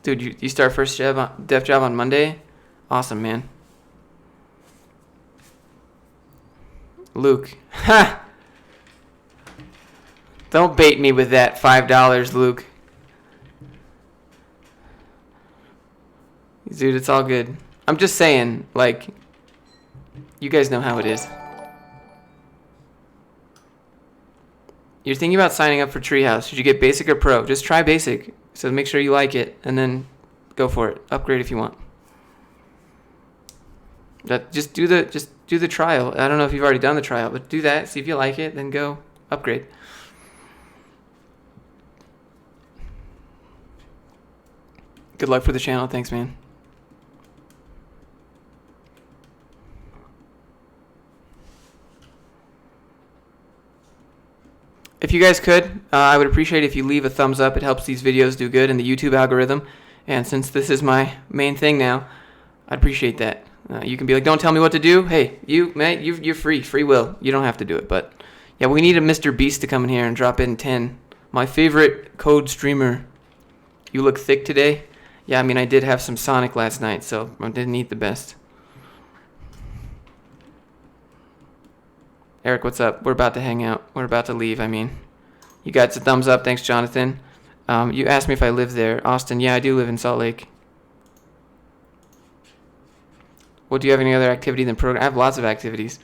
Dude, you start first dev job on Monday? Awesome, man. Luke. Ha! Don't bait me with that $5, Luke. Dude, it's all good. I'm just saying, you guys know how it is. You're thinking about signing up for Treehouse. Should you get basic or pro? Just try basic. So make sure you like it, and then go for it. Upgrade if you want. Just do the trial. I don't know if you've already done the trial, but do that. See if you like it, then go upgrade. Good luck for the channel. Thanks, man. If you guys could, I would appreciate if you leave a thumbs up. It helps these videos do good in the YouTube algorithm. And since this is my main thing now, I'd appreciate that. You can be like, don't tell me what to do. Hey, you're free will. You don't have to do it. But yeah, we need a Mr. Beast to come in here and drop in 10. My favorite code streamer. You look thick today. Yeah, I did have some Sonic last night, so I didn't eat the best. Eric, what's up? We're about to hang out. We're about to leave, You got a thumbs up. Thanks, Jonathan. You asked me if I live there. Austin, yeah, I do live in Salt Lake. What, do you have any other activity than program? I have lots of activities.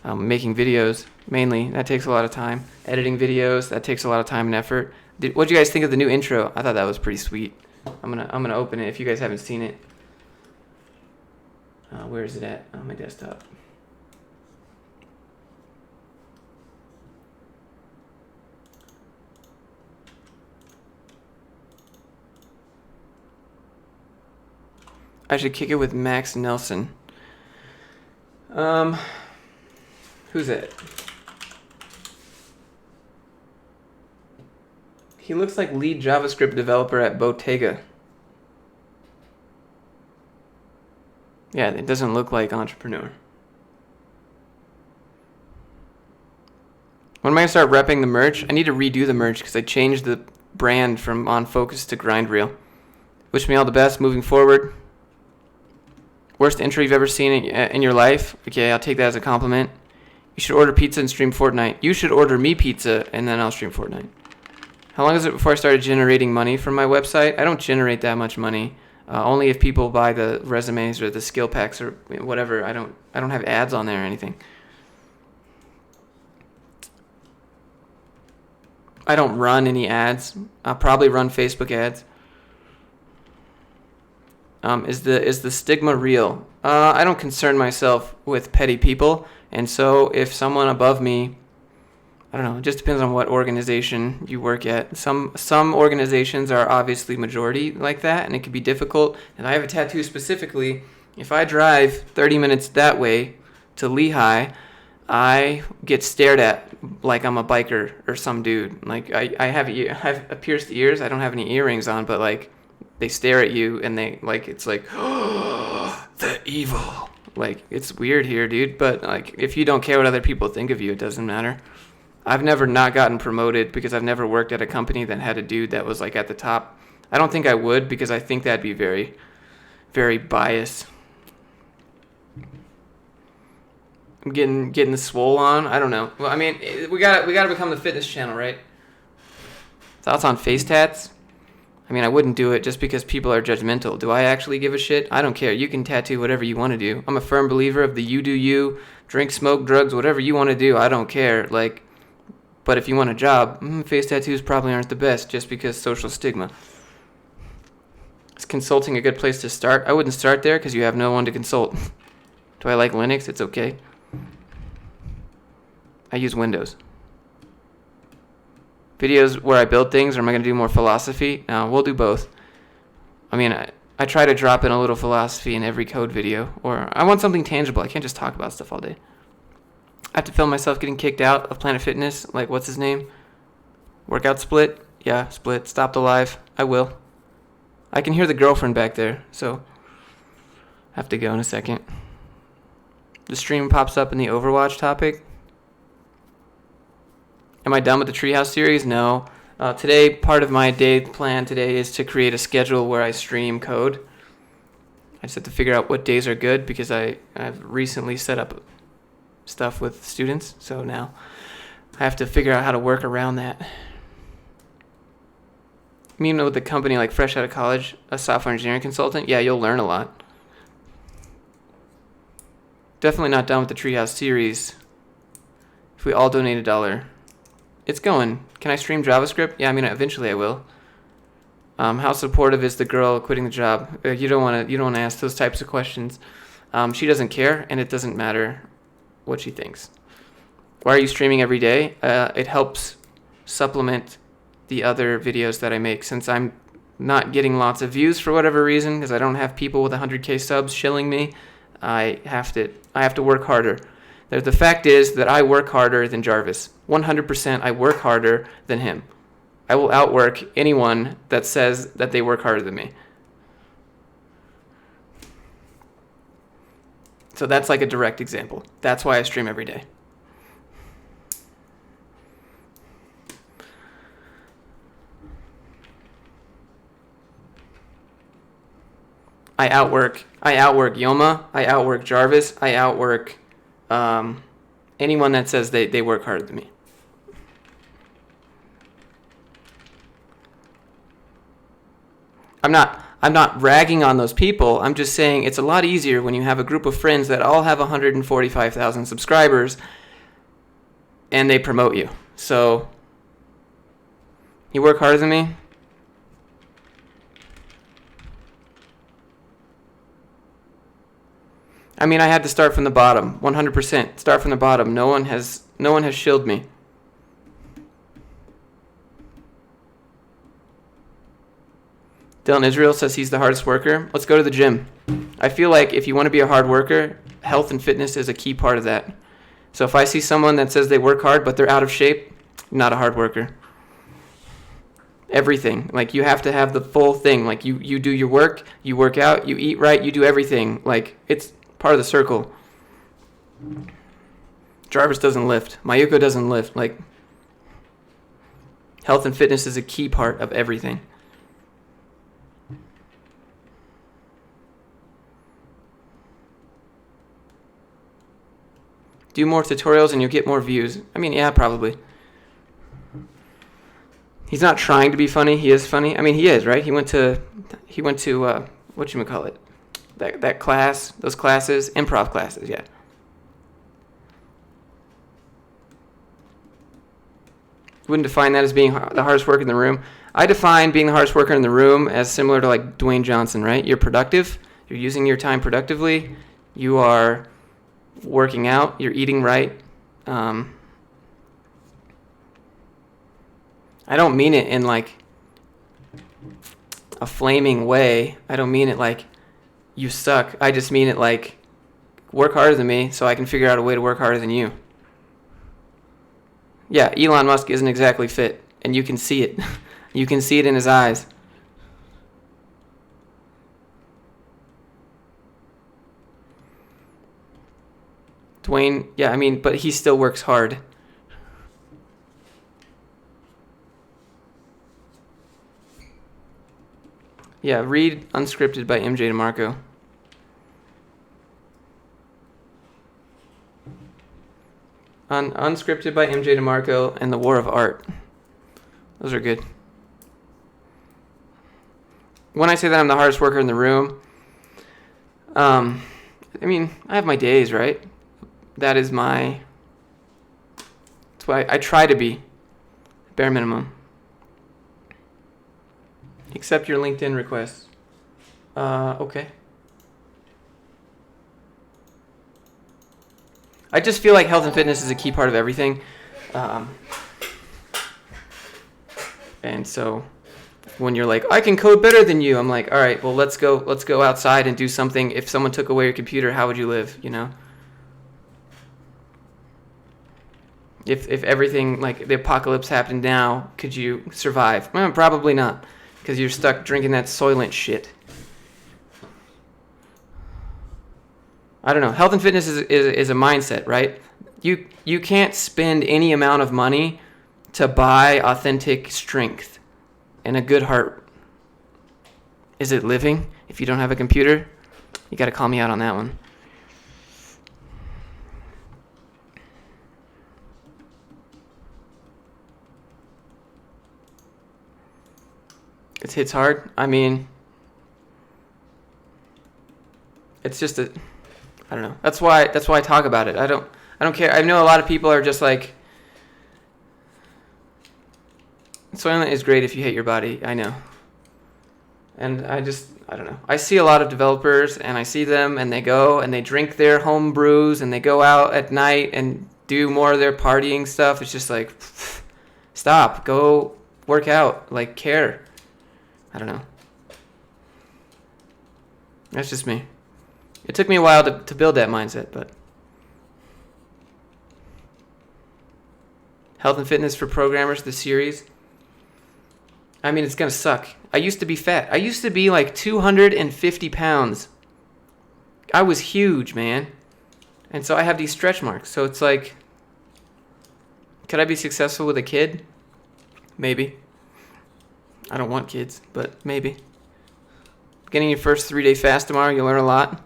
Making videos, mainly. That takes a lot of time. Editing videos, that takes a lot of time and effort. What do you guys think of the new intro? I thought that was pretty sweet. I'm gonna open it if you guys haven't seen it. Where is it at? On my desktop. I should kick it with Max Nelson. Who's it? He looks like lead JavaScript developer at Bottega. Yeah, it doesn't look like entrepreneur. When am I going to start repping the merch? I need to redo the merch because I changed the brand from On Focus to Grind Reel. Wish me all the best moving forward. Worst intro you've ever seen in your life? Okay, I'll take that as a compliment. You should order pizza and stream Fortnite. You should order me pizza and then I'll stream Fortnite. How long is it before I started generating money from my website? I don't generate that much money. Only if people buy the resumes or the skill packs or whatever. I don't have ads on there or anything. I don't run any ads. I'll probably run Facebook ads. Is the stigma real? I don't concern myself with petty people, and so if someone above me, I don't know, it just depends on what organization you work at. Some organizations are obviously majority like that, and it can be difficult. And I have a tattoo specifically. If I drive 30 minutes that way to Lehigh, I get stared at like I'm a biker or some dude. Like I have pierced ears. I don't have any earrings on, but like they stare at you and they like it's like the evil. Like it's weird here, dude. But like if you don't care what other people think of you, it doesn't matter. I've never not gotten promoted because I've never worked at a company that had a dude that was like at the top. I don't think I would because I think that'd be very, very biased. I'm getting the swole on. I don't know. Well, I mean, we gotta become the fitness channel, right? Thoughts on face tats? I mean, I wouldn't do it just because people are judgmental. Do I actually give a shit? I don't care. You can tattoo whatever you want to do. I'm a firm believer of the you do you, drink, smoke, drugs, whatever you want to do. I don't care. Like. But if you want a job, face tattoos probably aren't the best just because social stigma. Is consulting a good place to start? I wouldn't start there because you have no one to consult. Do I like Linux? It's okay. I use Windows. Videos where I build things, or am I going to do more philosophy? No, we'll do both. I mean, I try to drop in a little philosophy in every code video, or I want something tangible. I can't just talk about stuff all day. I have to film myself getting kicked out of Planet Fitness. Like, what's his name? Workout Split? Yeah, Split. Stopped Alive. I will. I can hear the girlfriend back there, so I have to go in a second. The stream pops up in the Overwatch topic. Am I done with the Treehouse series? No. Today, part of my day plan today is to create a schedule where I stream code. I just have to figure out what days are good because I've recently set up stuff with students, so now I have to figure out how to work around that. You know, with a company like fresh out of college, a software engineering consultant, yeah, you'll learn a lot. Definitely not done with the Treehouse series. If we all donate $1, it's going. Can I stream JavaScript? Yeah, I mean, eventually I will. How supportive is the girl quitting the job? You don't want to ask those types of questions. She doesn't care, and it doesn't matter what she thinks. Why are you streaming every day? It helps supplement the other videos that I make, since I'm not getting lots of views for whatever reason, because I don't have people with 100k subs shilling me. I have to work harder. The fact is that I work harder than Jarvis. 100% I work harder than him. I will outwork anyone that says that they work harder than me. So that's like a direct example. That's why I stream every day. I outwork Yoma. I outwork Jarvis. I outwork anyone that says they work harder than me. I'm not ragging on those people. I'm just saying it's a lot easier when you have a group of friends that all have 145,000 subscribers and they promote you. So, you work harder than me? I mean, I had to start from the bottom, 100%. Start from the bottom. No one has shilled me. Dylan Israel says he's the hardest worker. Let's go to the gym. I feel like if you want to be a hard worker, health and fitness is a key part of that. So if I see someone that says they work hard but they're out of shape, not a hard worker. Everything. Like, you have to have the full thing. Like, you do your work, you work out, you eat right, you do everything. Like, it's part of the circle. Jarvis doesn't lift. Mayuko doesn't lift. Like, health and fitness is a key part of everything. Do more tutorials and you'll get more views. I mean, yeah, probably. He's not trying to be funny. He is funny. I mean, he is, right? He went to whatchamacallit? That class, those classes, improv classes, yeah. Wouldn't define that as being the hardest worker in the room. I define being the hardest worker in the room as similar to like Dwayne Johnson, right? You're productive. You're using your time productively. You are working out. You're eating right. I don't mean it in like a flaming way. I don't mean it like you suck. I just mean it like work harder than me so I can figure out a way to work harder than you. Yeah, Elon Musk isn't exactly fit, and you can see it. You can see it in his eyes. Dwayne, yeah, I mean, but he still works hard. Yeah, read Unscripted by MJ DeMarco. Unscripted by MJ DeMarco and The War of Art. Those are good. When I say that I'm the hardest worker in the room, I mean, I have my days, right? That's why I try to be, bare minimum. Accept your LinkedIn requests. Okay. I just feel like health and fitness is a key part of everything. And so when you're like, I can code better than you, I'm like, all right, well, let's go outside and do something. If someone took away your computer, how would you live, you know? If everything, like the apocalypse happened now, could you survive? Well, probably not, because you're stuck drinking that Soylent shit. I don't know. Health and fitness is a mindset, right? You can't spend any amount of money to buy authentic strength and a good heart. Is it living if you don't have a computer? You got to call me out on that one. It hits hard. I mean, it's just I don't know. That's why I talk about it. I don't care. I know a lot of people are just like, Soylent is great if you hate your body. I know. And I don't know. I see a lot of developers and I see them and they go and they drink their home brews and they go out at night and do more of their partying stuff. It's just like, stop. Go work out. Like, care. I don't know. That's just me. It took me a while to build that mindset, but Health and Fitness for Programmers, the series. I mean, it's going to suck. I used to be fat. I used to be like 250 pounds. I was huge, man. And so I have these stretch marks. So it's like, could I be successful with a kid? Maybe. I don't want kids, but maybe. Getting your first 3-day fast tomorrow, you'll learn a lot.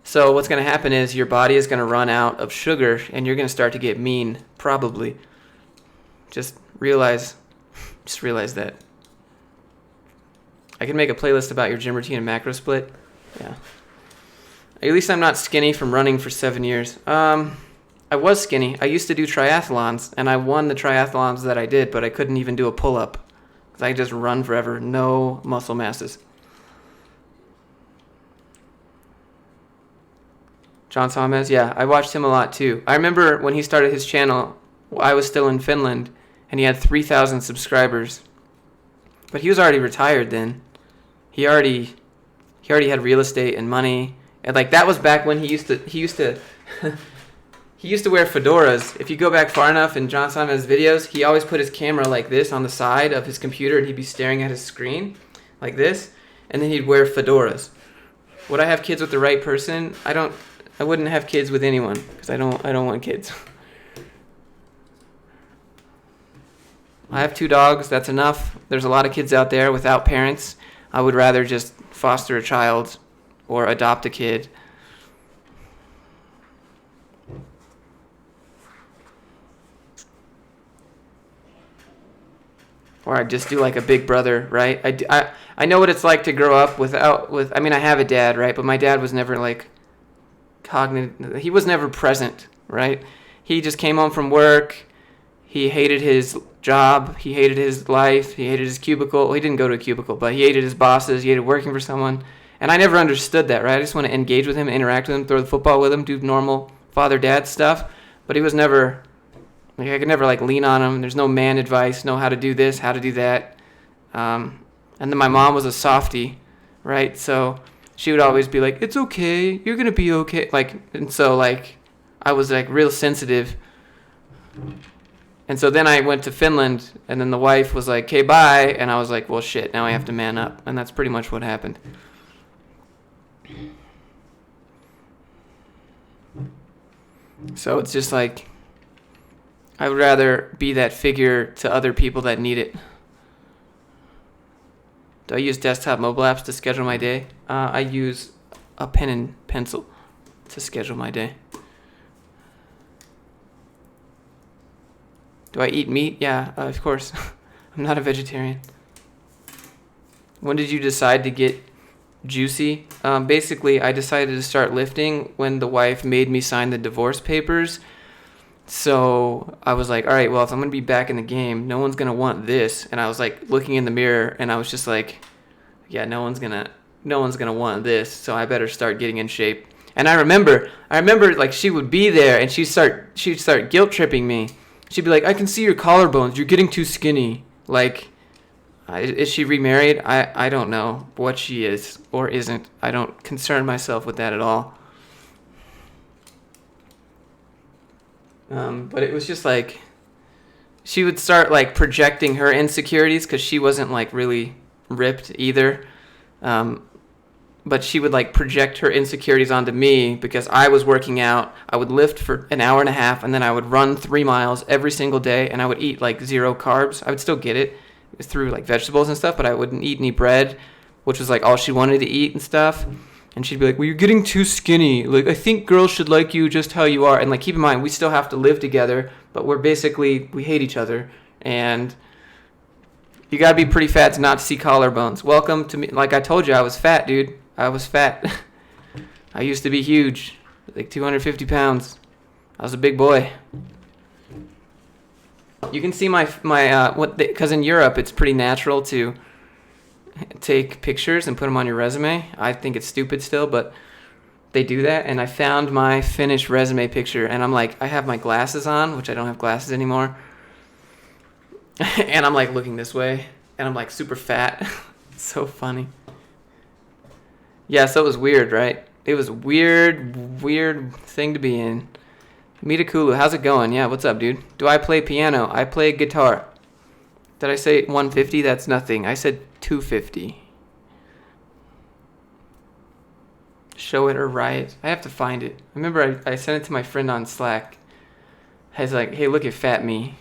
So what's going to happen is your body is going to run out of sugar and you're going to start to get mean, probably. Just realize that. I can make a playlist about your gym routine and macro split. Yeah. At least I'm not skinny from running for 7 years. I was skinny. I used to do triathlons, and I won the triathlons that I did, but I couldn't even do a pull-up. Because I just run forever. No muscle masses. John Salmez, yeah, I watched him a lot too. I remember when he started his channel, I was still in Finland, and he had 3,000 subscribers. But he was already retired then. He already had real estate and money, and like that was back when he used to he used to wear fedoras. If you go back far enough in John Simon's videos, he always put his camera like this on the side of his computer, and he'd be staring at his screen like this, and then he'd wear fedoras. Would I have kids with the right person? I wouldn't have kids with anyone because I don't want kids. I have 2 dogs. That's enough. There's a lot of kids out there without parents. I would rather just foster a child or adopt a kid. Or I'd just do like a big brother, right? I know what it's like to grow up I mean, I have a dad, right? But my dad was never like he was never present, right? He just came home from work. He hated his job. He hated his life. He hated his cubicle. Well, he didn't go to a cubicle, but he hated his bosses. He hated working for someone. And I never understood that, right? I just want to engage with him, interact with him, throw the football with him, do normal father-dad stuff. But he was never, like, I could never, like, lean on him. There's no man advice, no how to do this, how to do that. And then my mom was a softie, right? So she would always be like, it's okay. You're going to be okay. Like, and so, like, I was, like, real sensitive. And so then I went to Finland, and then the wife was like, okay, bye. And I was like, well, shit, now I have to man up. And that's pretty much what happened. So it's just like, I would rather be that figure to other people that need it. Do I use desktop mobile apps to schedule my day? I use a pen and pencil to schedule my day. Do I eat meat? Yeah, of course. I'm not a vegetarian. When did you decide to get juicy? Basically, I decided to start lifting when the wife made me sign the divorce papers. So I was like, all right, well, if I'm going to be back in the game, no one's going to want this. And I was like looking in the mirror, and I was just like, yeah, no one's going to want this. So I better start getting in shape. And I remember like she would be there, and she'd start guilt tripping me. She'd be like, I can see your collarbones. You're getting too skinny. Like, is she remarried? I don't know what she is or isn't. I don't concern myself with that at all. But it was just like, she would start like projecting her insecurities because she wasn't like really ripped either. But she would like project her insecurities onto me because I was working out. I would lift for an hour and a half, and then I would run 3 miles every single day, and I would eat like 0 carbs. I would still get it through like vegetables and stuff, but I wouldn't eat any bread, which was like all she wanted to eat and stuff. And she'd be like, well, you're getting too skinny. Like, I think girls should like you just how you are. And like, keep in mind, we still have to live together, but we hate each other. And you got to be pretty fat to not see collarbones. Welcome to me. Like I told you, I was fat, dude. I was fat. I used to be huge, like 250 pounds. I was a big boy. You can see because in Europe it's pretty natural to take pictures and put them on your resume. I think it's stupid still, but they do that. And I found my finished resume picture, and I'm like, I have my glasses on, which I don't have glasses anymore. And I'm like looking this way, and I'm like super fat. It's so funny. Yeah, so it was weird, right? It was a weird thing to be in. Mitakulu, how's it going? Yeah, what's up, dude? Do I play piano? I play guitar. Did I say 150? That's nothing. I said 250. Show it or riot. I have to find it. I remember I sent it to my friend on Slack. I was like, hey, look at fat me.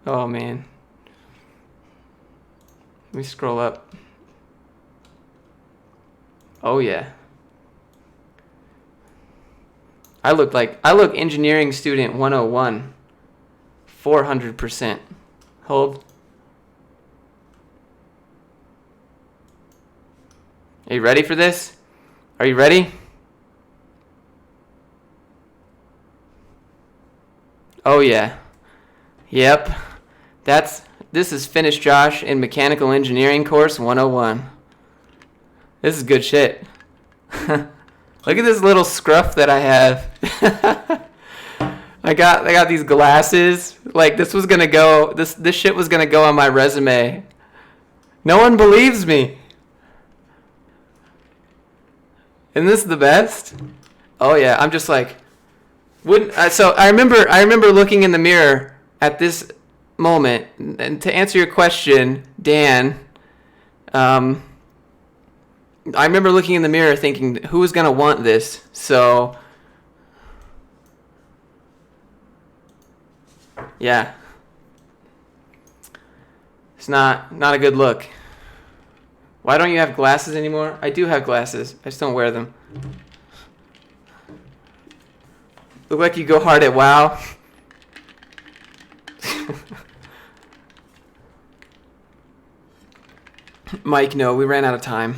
Oh, man. Let me scroll up. Oh, yeah. I look engineering student 101. 400%. Hold. Are you ready for this? Are you ready? Oh, yeah. Yep. This is Finished Josh in Mechanical Engineering Course 101. This is good shit. Let Look at this little scruff that I have. I got these glasses. Like this was gonna go. This shit was gonna go on my resume. No one believes me. Isn't this the best? Oh yeah, I'm just like, so I remember looking in the mirror at this moment, and to answer your question, Dan, I remember looking in the mirror thinking, who is gonna want this? So, yeah, it's not a good look. Why don't you have glasses anymore? I do have glasses. I just don't wear them. Look like you go hard at WoW. Mike, no, we ran out of time.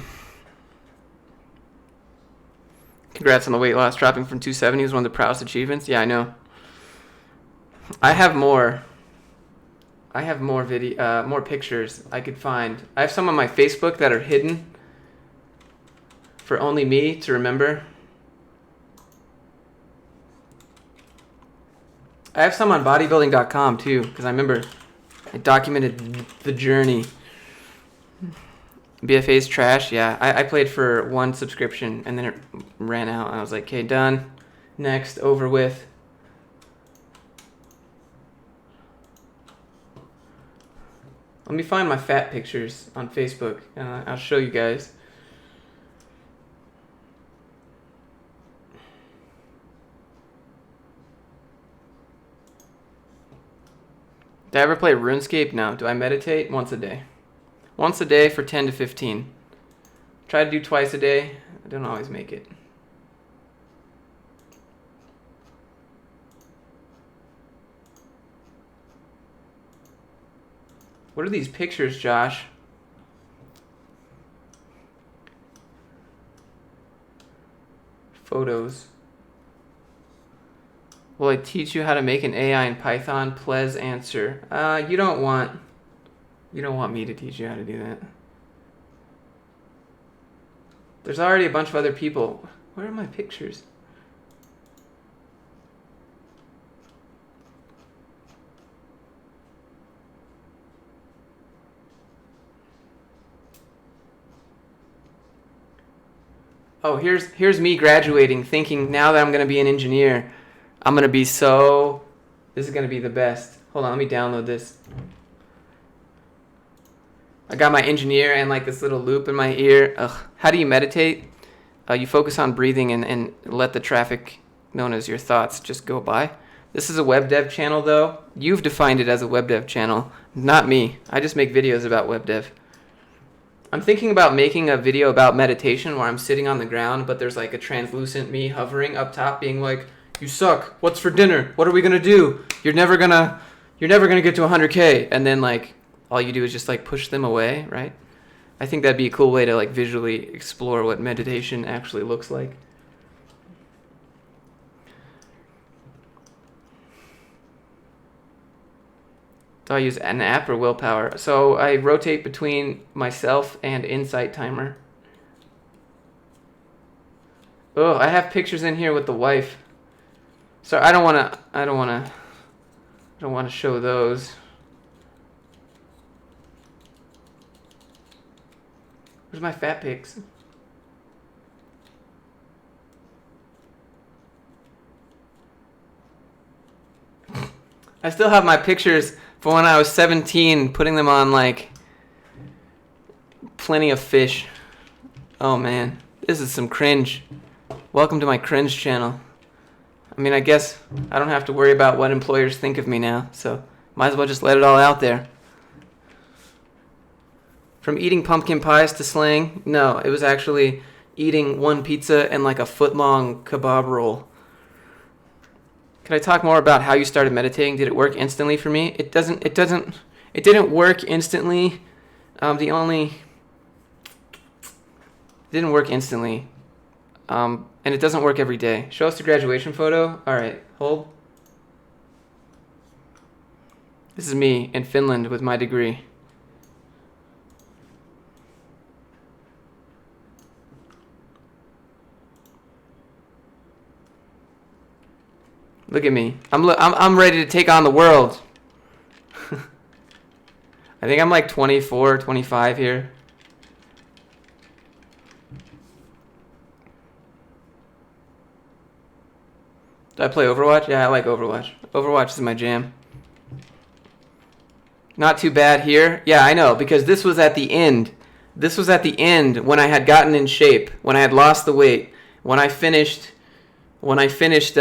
Congrats on the weight loss. Dropping from 270 is one of the proudest achievements. Yeah, I know. I have more video, more pictures I could find. I have some on my Facebook that are hidden for only me to remember. I have some on bodybuilding.com too, because I remember I documented the journey. BFA's trash, yeah. I played for one subscription and then it ran out. And I was like, okay, done. Next, over with. Let me find my fat pictures on Facebook and I'll show you guys. Did I ever play RuneScape? No. Do I meditate? Once a day. Once a day for 10 to 15. Try to do twice a day. I don't always make it. What are these pictures, Josh? Photos. Will I teach you how to make an AI in Python? Please answer. You don't want me to teach you how to do that. There's already a bunch of other people. Where are my pictures? Oh, here's me graduating, thinking now that I'm gonna be an engineer, I'm gonna be so. This is gonna be the best. Hold on, let me download this. I got my engineer and like this little loop in my ear. Ugh. How do you meditate? You focus on breathing and let the traffic known as your thoughts just go by. This is a web dev channel though. You've defined it as a web dev channel, not me. I just make videos about web dev. I'm thinking about making a video about meditation where I'm sitting on the ground, but there's like a translucent me hovering up top being like, you suck. What's for dinner? What are we going to do? You're never going to get to 100K. And then like all you do is just like push them away, right? I think that'd be a cool way to like visually explore what meditation actually looks like. Do I use an app or willpower? So I rotate between myself and Insight Timer. Oh, I have pictures in here with the wife. So I don't want to show those. Where's my fat pics? I still have my pictures for when I was 17, putting them on like Plenty of Fish. Oh man, this is some cringe. Welcome to my cringe channel. I mean, I guess I don't have to worry about what employers think of me now, so might as well just let it all out there. From eating pumpkin pies to slaying, no, it was actually eating one pizza and like a foot-long kebab roll. Can I talk more about how you started meditating? Did it work instantly for me? It didn't work instantly. It didn't work instantly. And it doesn't work every day. Show us the graduation photo. All right, hold. This is me in Finland with my degree. Look at me. I'm ready to take on the world. I think I'm like 24, 25 here. Do I play Overwatch? Yeah, I like Overwatch. Overwatch is my jam. Not too bad here. Yeah, I know, because this was at the end. This was at the end when I had gotten in shape, when I had lost the weight, when I finished I finished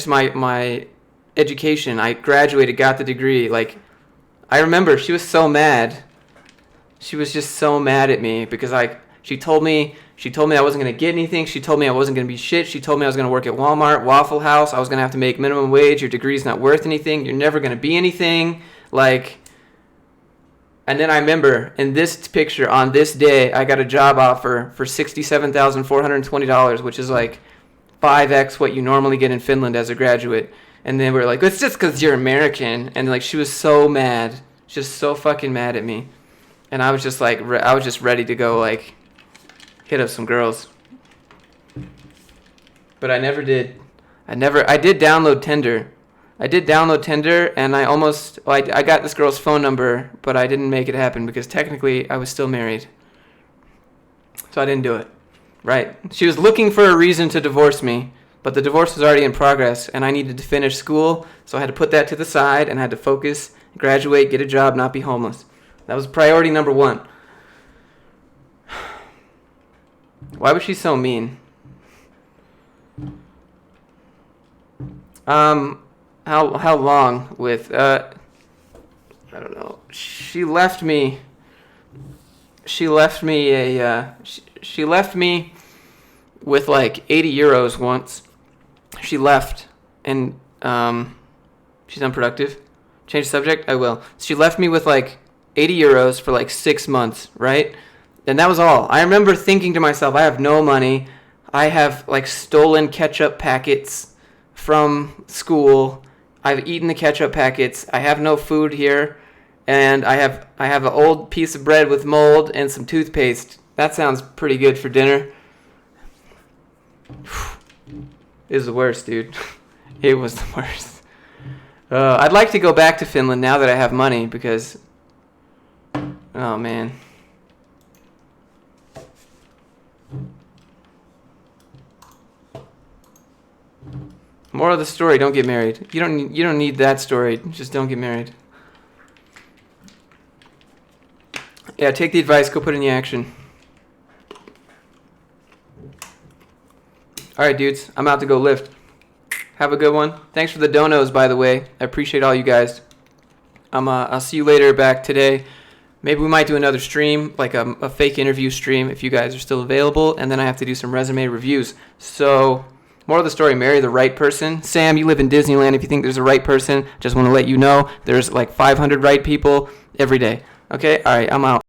my education. I graduated, got the degree. Like, I remember she was so mad. She was just so mad at me because she told me I wasn't going to get anything. She told me I wasn't going to be shit. She told me I was going to work at Walmart, Waffle House. I was going to have to make minimum wage. Your degree's not worth anything. You're never going to be anything. Like, and then I remember in this picture on this day, I got a job offer for $67,420, which is like 5x what you normally get in Finland as a graduate. And then we were like, it's just because you're American. And like, she was so mad, just so fucking mad at me. And I was just like, I was just ready to go like hit up some girls. But I never did. I did download Tinder. And I got this girl's phone number, but I didn't make it happen because technically I was still married. So I didn't do it. Right. She was looking for a reason to divorce me, but the divorce was already in progress and I needed to finish school, so I had to put that to the side and had to focus, graduate, get a job, not be homeless. That was priority number 1. Why was she so mean? How long with I don't know. She left me with like 80 euros once. She left and she's unproductive. Change the subject? I will. She left me with like 80 euros for like 6 months, right? And that was all. I remember thinking to myself, I have no money. I have like stolen ketchup packets from school. I've eaten the ketchup packets. I have no food here. And I have an old piece of bread with mold and some toothpaste. That sounds pretty good for dinner. It was the worst, dude. It was the worst. I'd like to go back to Finland now that I have money because, oh man. Moral of the story: don't get married. You don't need that story. Just don't get married. Yeah, take the advice. Go put in the action. All right, dudes. I'm out to go lift. Have a good one. Thanks for the donos, by the way. I appreciate all you guys. I'll see you later back today. Maybe we might do another stream, like a fake interview stream, if you guys are still available. And then I have to do some resume reviews. So, moral of the story: marry the right person. Sam, you live in Disneyland. If you think there's a right person, just want to let you know there's like 500 right people every day. Okay? All right, I'm out.